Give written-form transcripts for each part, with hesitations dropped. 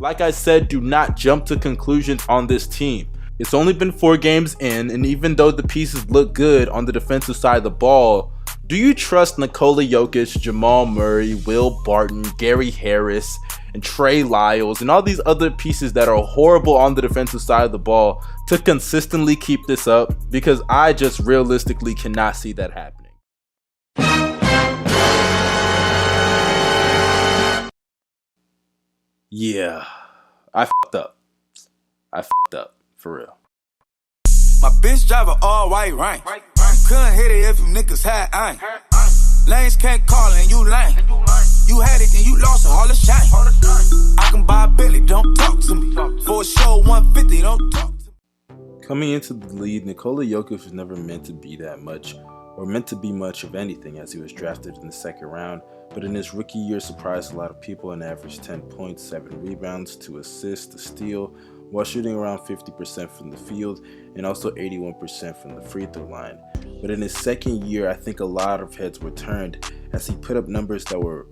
Like I said, do not jump to conclusions on this team. It's only been 4 games in, and even though the pieces look good on the defensive side of the ball, do you trust Nikola Jokic, Jamal Murray, Will Barton, Gary Harris, and Trey Lyles, and all these other pieces that are horrible on the defensive side of the ball to consistently keep this up? Because I just realistically cannot see that happening. Yeah, I fucked up. For real. My bitch drive a all white rank. Couldn't hit it if you niggas had aim. Lanes can't call and you lame. You had it and you lost it, all the shame. I can buy a Billy, don't talk to me. For a show 150, don't talk to me. Coming into the league, Nikola Jokic was never meant to be that much, or meant to be much of anything, as he was drafted in the 2nd round. But in his rookie year, surprised a lot of people and averaged 10 points, 7 rebounds, 2 assists, a steal, while shooting around 50% from the field and also 81% from the free throw line. But in his 2nd year, I think a lot of heads were turned as he put up numbers that were,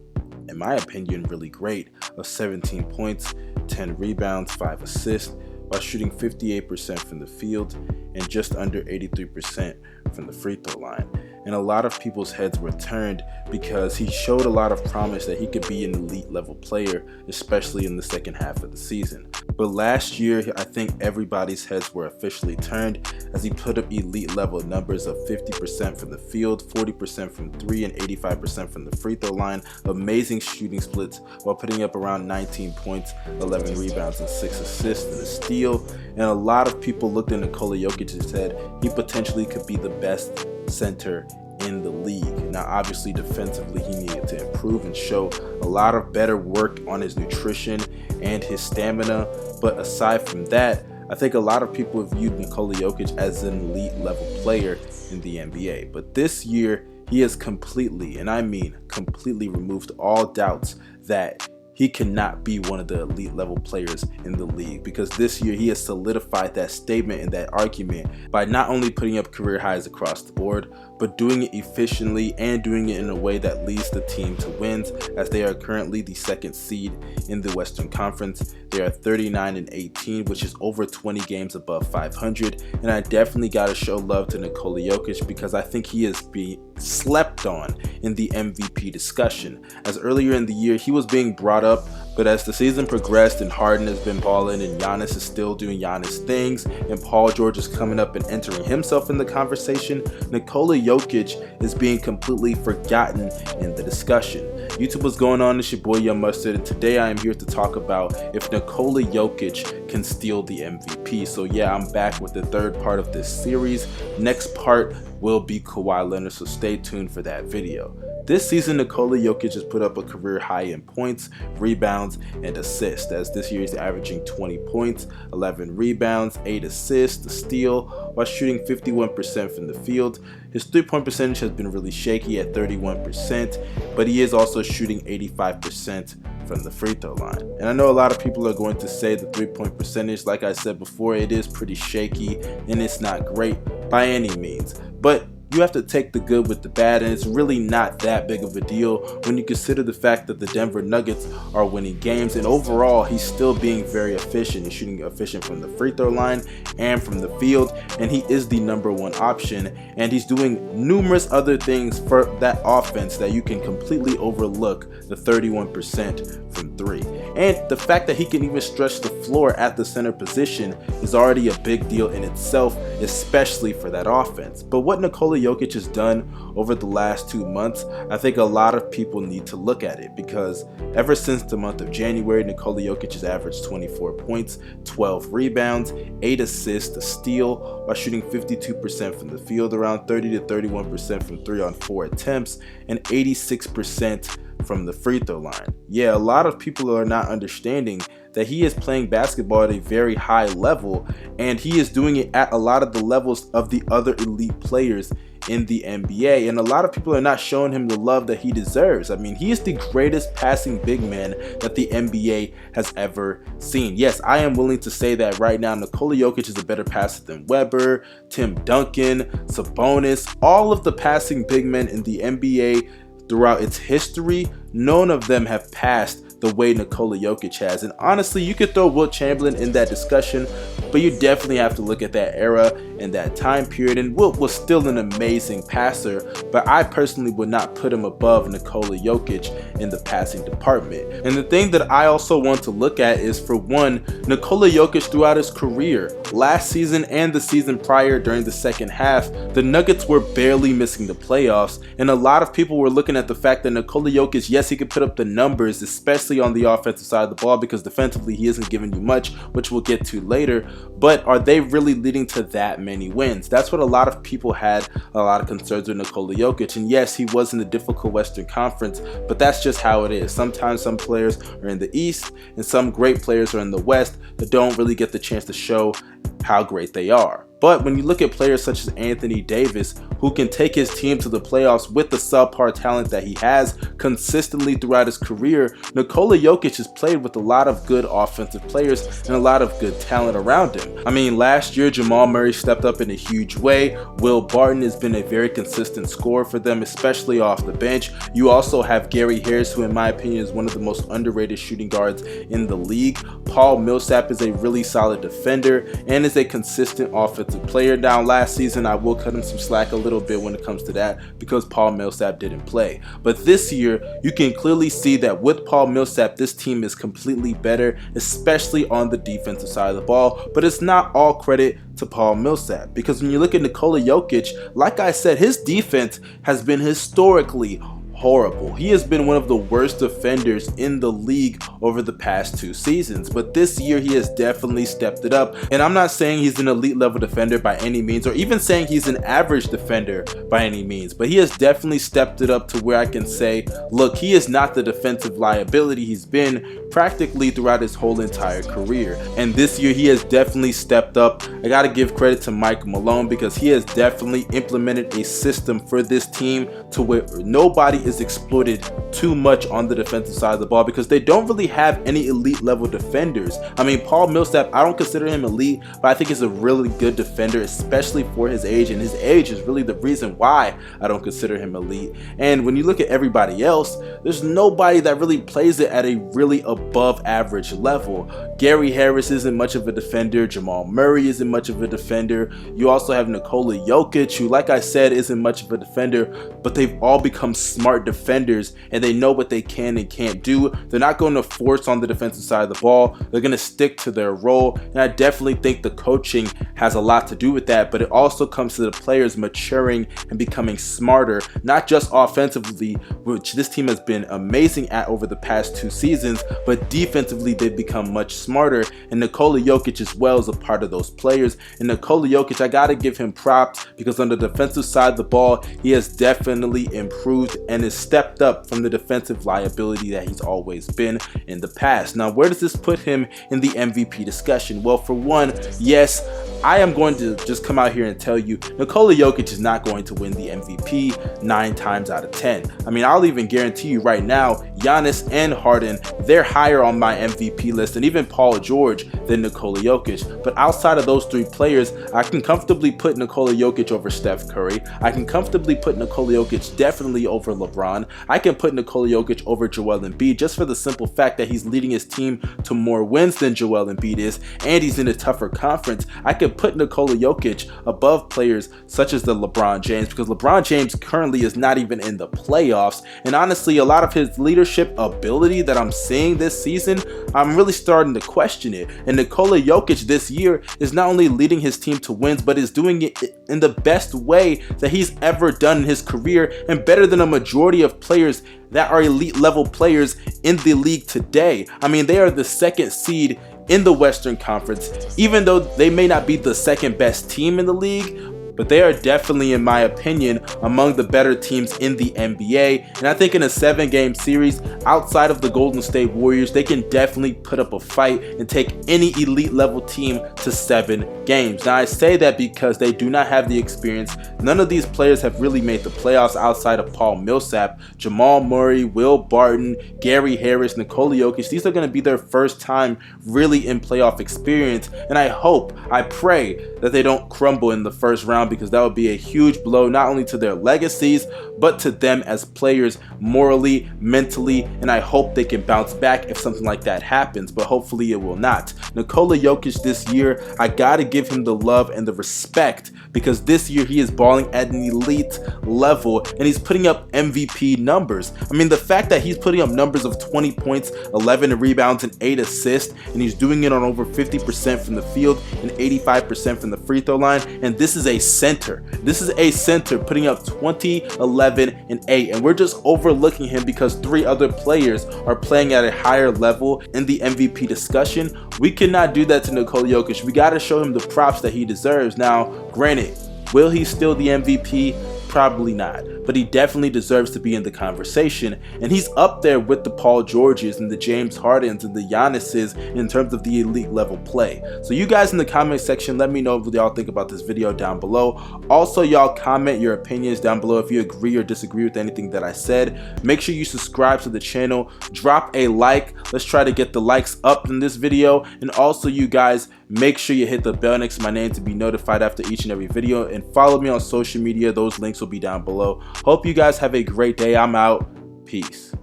in my opinion, really great, of 17 points, 10 rebounds, 5 assists, while shooting 58% from the field and just under 83% from the free throw line. And a lot of people's heads were turned because he showed a lot of promise that he could be an elite level player, especially in the 2nd half of the season. But last year, I think everybody's heads were officially turned as he put up elite level numbers of 50% from the field, 40% from 3, and 85% from the free throw line. Amazing shooting splits while putting up around 19 points, 11 rebounds, and 6 assists and a steal. And a lot of people looked at Nikola Jokic and said he potentially could be the best center in the league. Now obviously defensively he needed to improve and show a lot of better work on his nutrition and his stamina, but aside from that, I think a lot of people have viewed Nikola Jokic as an elite level player in the NBA. But this year he has completely, and I mean completely, removed all doubts that he cannot be one of the elite level players in the league, because this year he has solidified that statement and that argument by not only putting up career highs across the board, but doing it efficiently and doing it in a way that leads the team to wins, as they are currently the 2nd seed in the Western Conference. They are 39-18, which is over 20 games above 500, and I definitely gotta show love to Nikola Jokic because I think he is being slept on in the MVP discussion, as earlier in the year he was being brought up, but as the season progressed and Harden has been balling and Giannis is still doing Giannis things and Paul George is coming up and entering himself in the conversation, Nikola Jokic is being completely forgotten in the discussion. YouTube, what's going on? It's your boy Young Mustard, and today I am here to talk about if Nikola Jokic can steal the MVP. So yeah, I'm back with the 3rd part of this series. Next part will be Kawhi Leonard, so stay tuned for that video. This season, Nikola Jokic has put up a career high in points, rebounds, and assists, as this year he's averaging 20 points, 11 rebounds, 8 assists, a steal, while shooting 51% from the field. His 3-point percentage has been really shaky at 31%, but he is also shooting 85% from the free throw line. And I know a lot of people are going to say the 3-point percentage, like I said before, it is pretty shaky and it's not great by any means. But you have to take the good with the bad, and it's really not that big of a deal when you consider the fact that the Denver Nuggets are winning games, and overall he's still being very efficient. He's shooting efficient from the free throw line and from the field, and he is the #1 option, and he's doing numerous other things for that offense that you can completely overlook the 31% from 3. And the fact that he can even stretch the floor at the center position is already a big deal in itself, especially for that offense. But what Nikola Jokic has done over the last 2 months, I think a lot of people need to look at it, because ever since the month of January, Nikola Jokic has averaged 24 points, 12 rebounds, 8 assists, a steal, while shooting 52% from the field, around 30 to 31% from 3 on 4 attempts, and 86% from the free throw line. Yeah, a lot of people are not understanding that he is playing basketball at a very high level, and he is doing it at a lot of the levels of the other elite players in the NBA, and a lot of people are not showing him the love that he deserves. I mean, he is the greatest passing big man that the NBA has ever seen. Yes, I am willing to say that right now. Nikola Jokic is a better passer than Webber, Tim Duncan, Sabonis, all of the passing big men in the NBA throughout its history. None of them have passed the way Nikola Jokic has. And honestly, you could throw Wilt Chamberlain in that discussion, but you definitely have to look at that era and that time period. And Wilt was still an amazing passer, but I personally would not put him above Nikola Jokic in the passing department. And the thing that I also want to look at is, for one, Nikola Jokic throughout his career, last season and the season prior during the second half, the Nuggets were barely missing the playoffs, and a lot of people were looking at the fact that Nikola Jokic, yes, he could put up the numbers, especially on the offensive side of the ball, because defensively he isn't giving you much, which we'll get to later, but are they really leading to that many wins? That's what a lot of people had a lot of concerns with Nikola Jokic. And yes, he was in the difficult Western Conference, but that's just how it is. Sometimes some players are in the East and some great players are in the West that don't really get the chance to show how great they are. But when you look at players such as Anthony Davis, who can take his team to the playoffs with the subpar talent that he has consistently throughout his career, Nikola Jokic has played with a lot of good offensive players and a lot of good talent around him. I mean, last year Jamal Murray stepped up in a huge way. Will Barton has been a very consistent scorer for them, especially off the bench. You also have Gary Harris, who in my opinion is one of the most underrated shooting guards in the league. Paul Millsap is a really solid defender and is a consistent offensive player. Now, last season I will cut him some slack a little bit when it comes to that, because Paul Millsap didn't play. But this year you can clearly see that with Paul Millsap, this team is completely better, especially on the defensive side of the ball. But it's not all credit to Paul Millsap, because when you look at Nikola Jokic, like I said, his defense has been historically horrible. He has been one of the worst defenders in the league over the past 2 seasons, but this year he has definitely stepped it up. And I'm not saying he's an elite level defender by any means, or even saying he's an average defender by any means, but he has definitely stepped it up to where I can say, look, he is not the defensive liability he's been practically throughout his whole entire career. And this year he has definitely stepped up. I gotta give credit to Mike Malone, because he has definitely implemented a system for this team to where nobody is exploited too much on the defensive side of the ball, because they don't really have any elite level defenders. I mean, Paul Millsap, I don't consider him elite, but I think he's a really good defender, especially for his age, and his age is really the reason why I don't consider him elite. And when you look at everybody else, there's nobody that really plays it at a really above average level. Gary Harris isn't much of a defender. Jamal Murray isn't much of a defender. You also have Nikola Jokic, who, like I said, isn't much of a defender, but they've all become smart defenders and they know what they can and can't do. They're not going to force on the defensive side of the ball. They're going to stick to their role, and I definitely think the coaching has a lot to do with that, but it also comes to the players maturing and becoming smarter, not just offensively, which this team has been amazing at over the past 2 seasons, but defensively they've become much smarter, and Nikola Jokic as well is a part of those players. And Nikola Jokic, I gotta give him props, because on the defensive side of the ball he has definitely improved and has stepped up from the defensive liability that he's always been in the past. Now, where does this put him in the MVP discussion? Well, for one, yes, I am going to just come out here and tell you Nikola Jokic is not going to win the MVP 9 times out of 10. I mean, I'll even guarantee you right now, Giannis and Harden, they're higher on my MVP list, and even Paul George, than Nikola Jokic. But outside of those 3 players, I can comfortably put Nikola Jokic over Steph Curry. I can comfortably put Nikola Jokic definitely over LeBron. I can put Nikola Jokic over Joel Embiid, just for the simple fact that he's leading his team to more wins than Joel Embiid is, and he's in a tougher conference. I can put Nikola Jokic above players such as the LeBron James, because LeBron James currently is not even in the playoffs, and honestly a lot of his leadership ability that I'm seeing this season, I'm really starting to question it. And Nikola Jokic this year is not only leading his team to wins, but is doing it in the best way that he's ever done in his career, and better than a majority of players that are elite level players in the league today. I mean, they are the 2nd seed in the Western Conference, even though they may not be the 2nd best team in the league, but they are definitely, in my opinion, among the better teams in the NBA. And I think in a 7-game series, outside of the Golden State Warriors, they can definitely put up a fight and take any elite level team to 7 games. Now, I say that because they do not have the experience. None of these players have really made the playoffs outside of Paul Millsap, Jamal Murray, Will Barton, Gary Harris, Nikola Jokic. These are going to be their first time really in playoff experience, and I pray that they don't crumble in the first round, because that would be a huge blow not only to their legacies but to them as players, morally, mentally, and I hope they can bounce back if something like that happens, but hopefully it will not. Nikola Jokic this year, I gotta give him the love and the respect, because this year he is balling at an elite level and he's putting up MVP numbers. I mean, the fact that he's putting up numbers of 20 points, 11 rebounds, and 8 assists, and he's doing it on over 50% from the field and 85% from the free throw line, and this is a center. This is a center putting up 20, 11, and 8, and we're just overlooking him because 3 other players are playing at a higher level in the MVP discussion. We cannot do that to Nikola Jokic. We got to show him the props that he deserves. Now, granted, will he steal the MVP? Probably not, but he definitely deserves to be in the conversation, and he's up there with the Paul Georges and the James Hardens and the Giannis's in terms of the elite level play. So you guys in the comment section, let me know what y'all think about this video down below. Also, y'all comment your opinions down below if you agree or disagree with anything that I said. Make sure you subscribe to the channel, drop a like. Let's try to get the likes up in this video, and also you guys, make sure you hit the bell next to my name to be notified after each and every video, and follow me on social media. Those links will be down below. Hope you guys have a great day. I'm out. Peace.